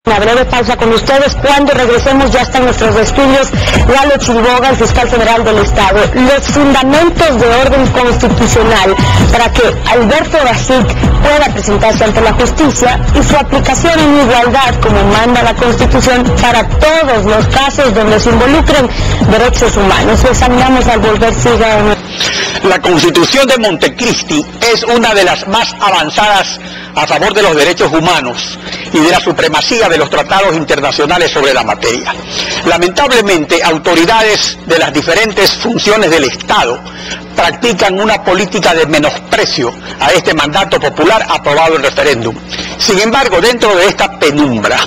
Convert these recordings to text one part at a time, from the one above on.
Una breve pausa con ustedes. Cuando regresemos ya están nuestros estudios Lalo Chiriboga, el fiscal general del Estado. Los fundamentos de orden constitucional para que Alberto Dajic pueda presentarse ante la justicia y su aplicación en igualdad como manda la Constitución para todos los casos donde se involucren derechos humanos. Lo examinamos al volver. Siga. La Constitución de Montecristi es una de las más avanzadas a favor de los derechos humanos y de la supremacía de los tratados internacionales sobre la materia. Lamentablemente, autoridades de las diferentes funciones del Estado practican una política de menosprecio a este mandato popular aprobado en referéndum. Sin embargo, dentro de esta penumbra,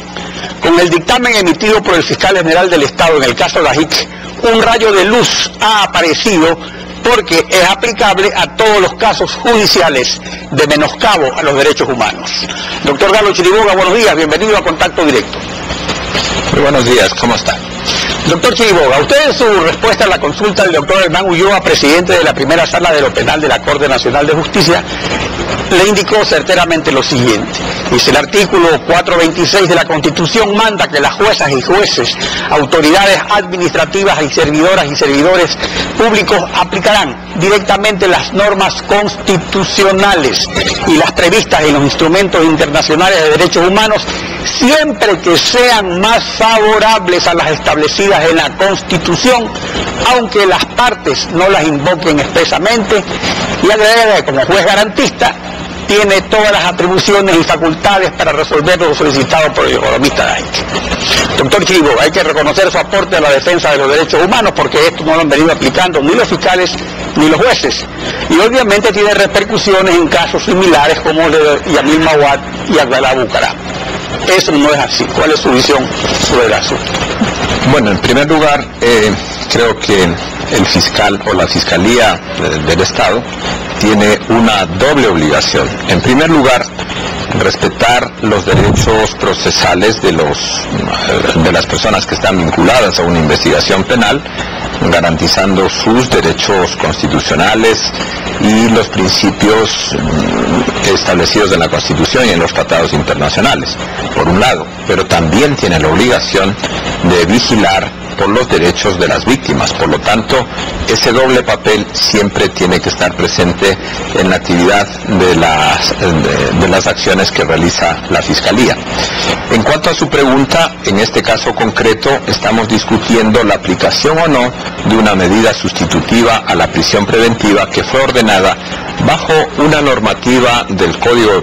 con el dictamen emitido por el fiscal general del Estado en el caso Dajic, un rayo de luz ha aparecido porque es aplicable a todos los casos judiciales de menoscabo a los derechos humanos. Doctor Lalo Chiriboga, buenos días, bienvenido a Contacto Directo. Muy buenos días, ¿cómo está? Doctor Chiriboga, usted en su respuesta a la consulta del doctor Hernán Ulloa, presidente de la primera sala de lo penal de la Corte Nacional de Justicia, le indicó certeramente lo siguiente. Dice: el artículo 426 de la Constitución manda que las juezas y jueces, autoridades administrativas y servidoras y servidores públicos aplicarán directamente las normas constitucionales y las previstas en los instrumentos internacionales de derechos humanos, siempre que sean más favorables a las establecidas en la Constitución, aunque las partes no las invoquen expresamente, y agrega que como juez garantista tiene todas las atribuciones y facultades para resolver lo solicitado por el economista Dajic. Doctor Chiriboga, hay que reconocer su aporte a la defensa de los derechos humanos, porque esto no lo han venido aplicando ni los fiscales ni los jueces, y obviamente tiene repercusiones en casos similares como el de Yamil Mawad y Abdalá Bucaram. Eso no es así. ¿Cuál es su visión sobre el asunto? Bueno, en primer lugar, creo que el fiscal o la Fiscalía del Estado tiene una doble obligación. En primer lugar, respetar los derechos procesales de las personas que están vinculadas a una investigación penal, garantizando sus derechos constitucionales y los principios establecidos en la Constitución y en los tratados internacionales, por un lado, pero también tiene la obligación de vigilar por los derechos de las víctimas. Por lo tanto, ese doble papel siempre tiene que estar presente en la actividad de las acciones que realiza la Fiscalía. En cuanto a su pregunta, en este caso concreto estamos discutiendo la aplicación o no de una medida sustitutiva a la prisión preventiva que fue ordenada bajo una normativa del Código de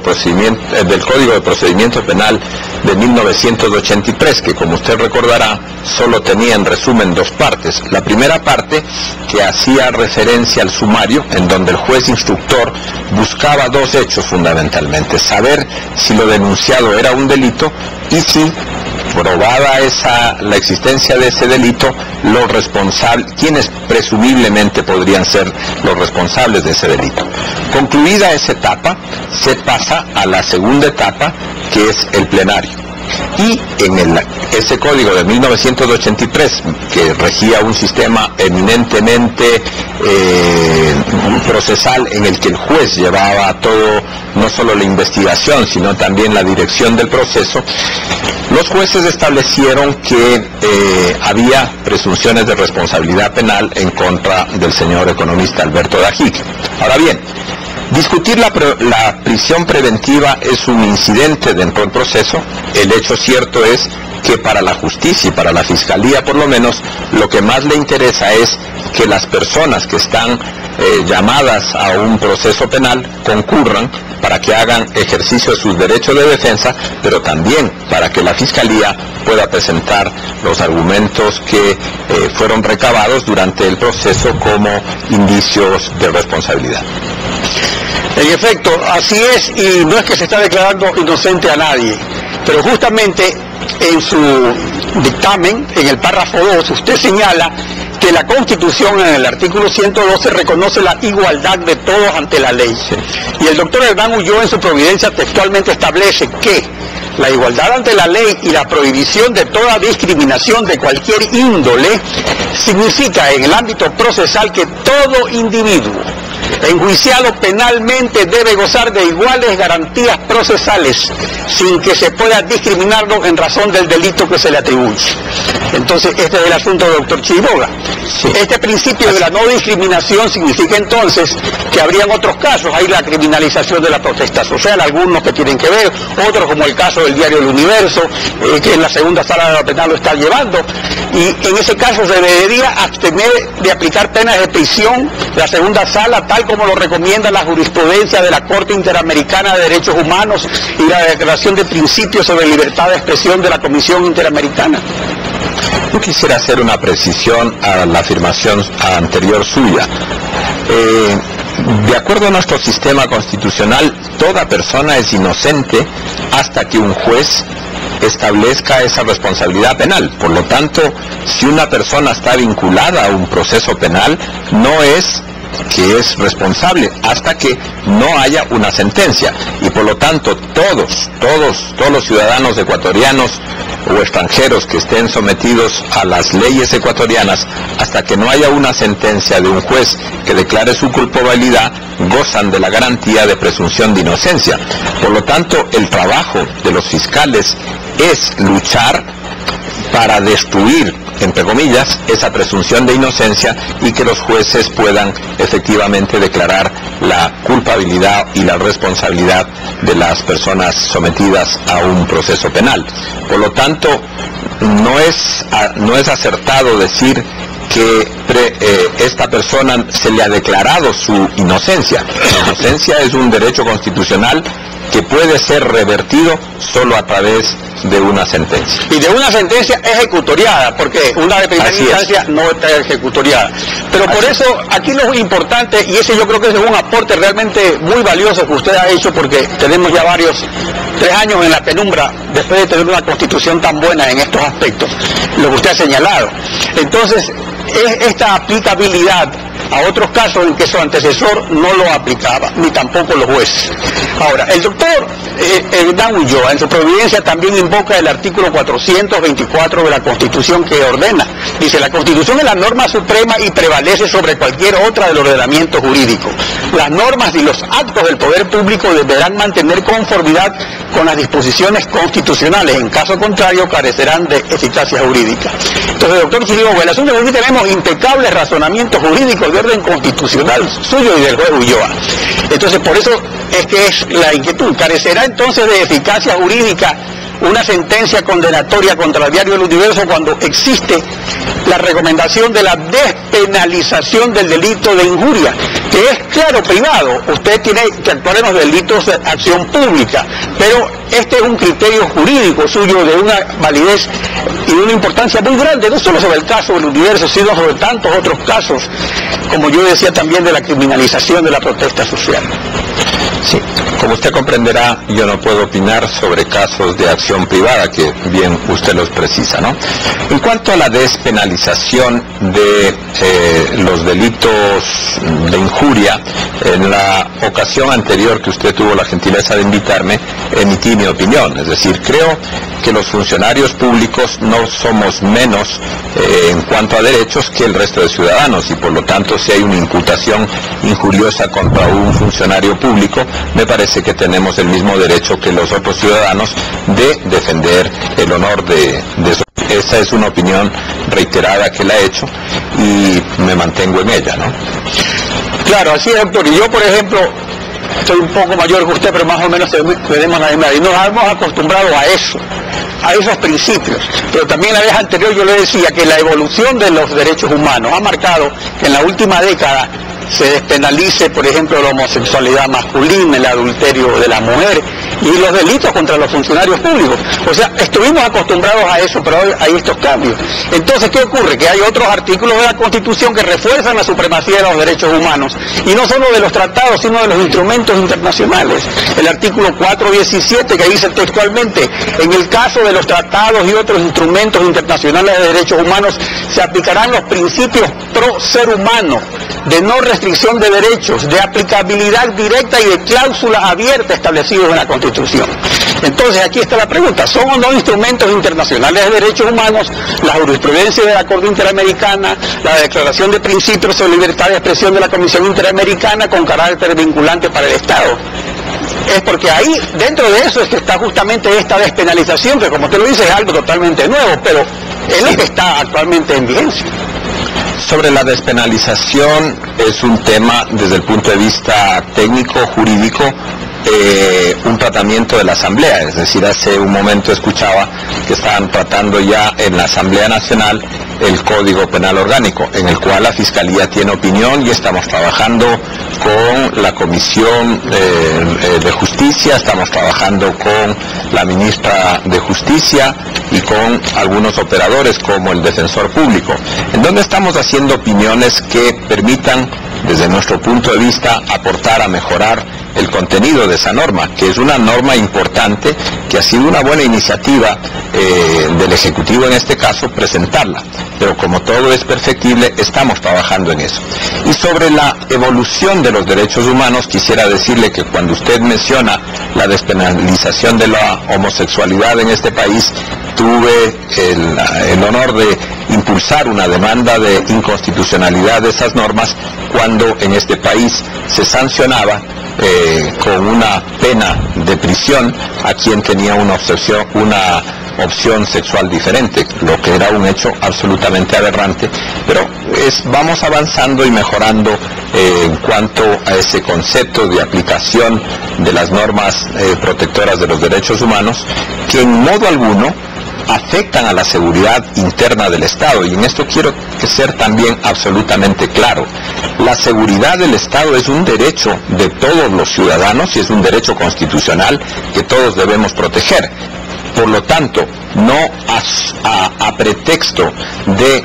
Procedimiento Penal de 1983, que, como usted recordará, solo tenía en resumen dos partes. La primera parte, que hacía referencia al sumario, en donde el juez instructor buscaba dos hechos fundamentalmente: saber si lo denunciado era un delito y si, probada la existencia de ese delito, los responsables, quienes presumiblemente podrían ser los responsables de ese delito. Concluida esa etapa, se pasa a la segunda etapa, que es el plenario. Y en ese código de 1983, que regía un sistema eminentemente procesal, en el que el juez llevaba todo, no solo la investigación, sino también la dirección del proceso, los jueces establecieron que había presunciones de responsabilidad penal en contra del señor economista Alberto Dajic. Ahora bien, discutir la prisión preventiva es un incidente dentro del proceso. El hecho cierto es que para la justicia y para la Fiscalía, por lo menos, lo que más le interesa es que las personas que están llamadas a un proceso penal concurran para que hagan ejercicio de sus derechos de defensa, pero también para que la Fiscalía pueda presentar los argumentos que fueron recabados durante el proceso como indicios de responsabilidad. En efecto, así es, y no es que se está declarando inocente a nadie, pero justamente en su dictamen, en el párrafo 2, usted señala que la Constitución, en el artículo 112, reconoce la igualdad de todos ante la ley. Y el doctor Hernán Ulloa, en su providencia, textualmente establece que la igualdad ante la ley y la prohibición de toda discriminación de cualquier índole significa en el ámbito procesal que todo individuo, enjuiciado penalmente debe gozar de iguales garantías procesales, sin que se pueda discriminarlo en razón del delito que se le atribuye. Entonces, este es el asunto del doctor Chiriboga. Sí. Este principio de la no discriminación significa entonces que habrían otros casos. Hay la criminalización de la protesta social, algunos que tienen que ver, otros como el caso del diario El Universo, que en la segunda sala de la penal lo está llevando, y en ese caso se debería abstener de aplicar penas de prisión la segunda sala, tal como lo recomienda la jurisprudencia de la Corte Interamericana de Derechos Humanos y la Declaración de Principios sobre Libertad de Expresión de la Comisión Interamericana. Yo quisiera hacer una precisión a la afirmación anterior suya. De acuerdo a nuestro sistema constitucional, toda persona es inocente hasta que un juez establezca esa responsabilidad penal. Por lo tanto, si una persona está vinculada a un proceso penal, no es que es responsable hasta que no haya una sentencia. Y por lo tanto, todos los ciudadanos ecuatorianos o extranjeros que estén sometidos a las leyes ecuatorianas, hasta que no haya una sentencia de un juez que declare su culpabilidad, gozan de la garantía de presunción de inocencia. Por lo tanto, el trabajo de los fiscales es luchar para destruir, entre comillas, esa presunción de inocencia y que los jueces puedan efectivamente declarar la culpabilidad y la responsabilidad de las personas sometidas a un proceso penal. Por lo tanto, no es acertado decir que esta persona se le ha declarado su inocencia. La inocencia es un derecho constitucional que puede ser revertido solo a través de una sentencia. Y de una sentencia ejecutoriada, porque una de primera instancia no está ejecutoriada. Pero por eso, aquí lo importante, y ese yo creo que es un aporte realmente muy valioso que usted ha hecho, porque tenemos ya 3 años en la penumbra, después de tener una constitución tan buena en estos aspectos, lo que usted ha señalado. Entonces, es esta aplicabilidad a otros casos en que su antecesor no lo aplicaba, ni tampoco los jueces. Ahora, el doctor Hernán Ulloa, en su providencia, también invoca el artículo 424 de la Constitución, que ordena, dice: la Constitución es la norma suprema y prevalece sobre cualquier otra del ordenamiento jurídico. Las normas y los actos del poder público deberán mantener conformidad con las disposiciones constitucionales, en caso contrario carecerán de eficacia jurídica. Entonces, doctor Chiriboga, el asunto es que tenemos impecables razonamientos jurídicos de orden constitucional suyo y del juez Ulloa. Entonces, por eso es que es la inquietud. ¿Carecerá entonces de eficacia jurídica una sentencia condenatoria contra el diario El Universo cuando existe la recomendación de la despenalización del delito de injuria, que es, claro, privado? Usted tiene que actuar en los delitos de acción pública, pero este es un criterio jurídico suyo de una validez y de una importancia muy grande, no solo sobre el caso del Universo, sino sobre tantos otros casos, como yo decía también, de la criminalización de la protesta social. Sí, como usted comprenderá, yo no puedo opinar sobre casos de acción privada, que bien usted los precisa, ¿no? En cuanto a la despenalización de los delitos de injuria, en la ocasión anterior que usted tuvo la gentileza de invitarme, emití mi opinión. Es decir, creo que los funcionarios públicos no somos menos en cuanto a derechos que el resto de ciudadanos, y por lo tanto, si hay una imputación injuriosa contra un funcionario público, me parece que tenemos el mismo derecho que los otros ciudadanos de defender el honor de su. Esa es una opinión reiterada que la he hecho y me mantengo en ella, ¿no? Claro, así es, doctor. Y yo, por ejemplo, soy un poco mayor que usted, pero más o menos tenemos la misma edad, y nos hemos acostumbrado a eso, a esos principios. Pero también la vez anterior yo le decía que la evolución de los derechos humanos ha marcado que en la última década se despenalice, por ejemplo, la homosexualidad masculina, el adulterio de las mujeres y los delitos contra los funcionarios públicos. O sea, estuvimos acostumbrados a eso, pero hoy hay estos cambios. Entonces, ¿qué ocurre? Que hay otros artículos de la Constitución que refuerzan la supremacía de los derechos humanos, y no solo de los tratados, sino de los instrumentos internacionales. El artículo 417, que dice textualmente: en el caso de los tratados y otros instrumentos internacionales de derechos humanos, se aplicarán los principios pro ser humano, de no restricción de derechos, de aplicabilidad directa y de cláusulas abiertas establecidos en la Constitución. Entonces aquí está la pregunta, ¿son o no instrumentos internacionales de derechos humanos la jurisprudencia de la Corte Interamericana, la Declaración de Principios sobre Libertad de Expresión de la Comisión Interamericana con carácter vinculante para el Estado? Es porque ahí, dentro de eso, es que está justamente esta despenalización, que como usted lo dice es algo totalmente nuevo, pero es lo que está actualmente en vigencia. Sobre la despenalización es un tema desde el punto de vista técnico, jurídico, un tratamiento de la Asamblea, es decir, hace un momento escuchaba que estaban tratando ya en la Asamblea Nacional el Código Penal Orgánico, en el cual la Fiscalía tiene opinión y estamos trabajando con la Comisión de Justicia, estamos trabajando con la Ministra de Justicia y con algunos operadores como el Defensor Público, en donde estamos haciendo opiniones que permitan, desde nuestro punto de vista, aportar a mejorar el contenido de esa norma, que es una norma importante, que ha sido una buena iniciativa del Ejecutivo en este caso, presentarla. Pero como todo es perfectible, estamos trabajando en eso. Y sobre la evolución de los derechos humanos, quisiera decirle que cuando usted menciona la despenalización de la homosexualidad en este país, tuve el honor de impulsar una demanda de inconstitucionalidad de esas normas cuando en este país se sancionaba con una pena de prisión a quien tenía una opción sexual diferente, lo que era un hecho absolutamente aberrante, pero vamos avanzando y mejorando en cuanto a ese concepto de aplicación de las normas protectoras de los derechos humanos, que en modo alguno afectan a la seguridad interna del Estado, y en esto quiero ser también absolutamente claro. La seguridad del Estado es un derecho de todos los ciudadanos y es un derecho constitucional que todos debemos proteger. Por lo tanto, no a pretexto de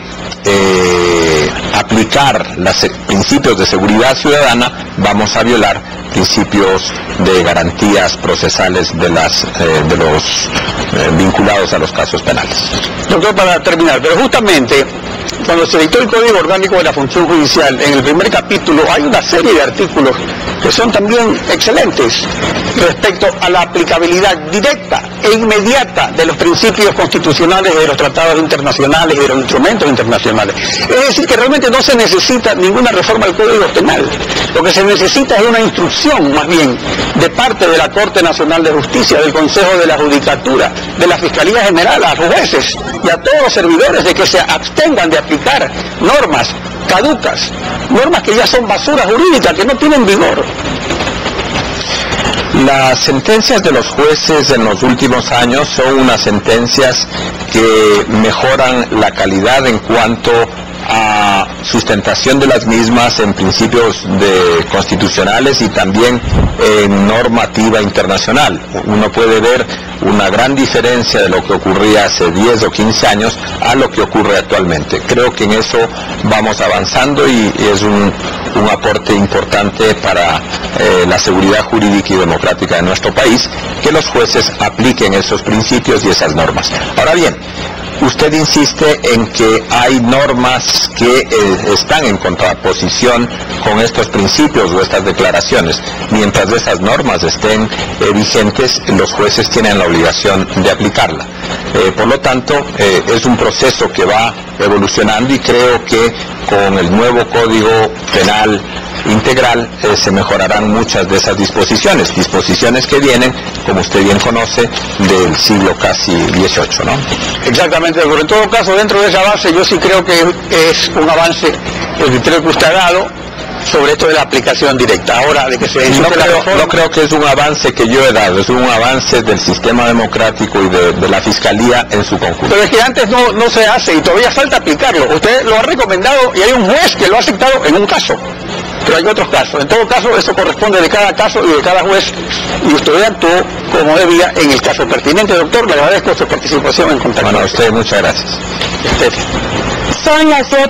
aplicar los principios de seguridad ciudadana, vamos a violar principios de garantías procesales de los vinculados a los casos penales. Doctor, para terminar, pero justamente cuando se dictó el Código Orgánico de la Función Judicial, en el primer capítulo hay una serie de artículos que son también excelentes respecto a la aplicabilidad directa e inmediata de los principios constitucionales de los tratados internacionales y de los instrumentos internacionales. Es decir, que realmente no se necesita ninguna reforma del Código Penal. Lo que se necesita es una instrucción, más bien, de parte de la Corte Nacional de Justicia, del Consejo de la Judicatura, de la Fiscalía General, a los jueces y a todos los servidores de que se abstengan de aplicar normas caducas, normas que ya son basura jurídica, que no tienen vigor. Las sentencias de los jueces en los últimos años son unas sentencias que mejoran la calidad en cuanto a sustentación de las mismas en principios constitucionales y también en normativa internacional. Uno puede ver una gran diferencia de lo que ocurría hace 10 o 15 años a lo que ocurre actualmente. Creo que en eso vamos avanzando y es un aporte importante para la seguridad jurídica y democrática de nuestro país, que los jueces apliquen esos principios y esas normas. Ahora bien, usted insiste en que hay normas que están en contraposición con estos principios o estas declaraciones. Mientras esas normas estén vigentes, los jueces tienen la obligación de aplicarla. Por lo tanto, es un proceso que va evolucionando y creo que con el nuevo Código Penal Integral se mejorarán muchas de esas disposiciones que vienen, como usted bien conoce, del siglo casi XVIII, ¿no? Exactamente, pero en todo caso, dentro de esa base, yo sí creo que es un avance el criterio que usted ha dado sobre esto de la aplicación directa. Ahora, de que se no creo que es un avance que yo he dado, es un avance del sistema democrático y de la Fiscalía en su conjunto. Pero es que antes no se hace y todavía falta aplicarlo. Usted lo ha recomendado y hay un juez que lo ha aceptado en un caso, pero hay otros casos. En todo caso, eso corresponde de cada caso y de cada juez, y usted actuó como debía en el caso pertinente. Doctor, le agradezco su participación en contacto. Bueno, a usted muchas gracias. Son las 7.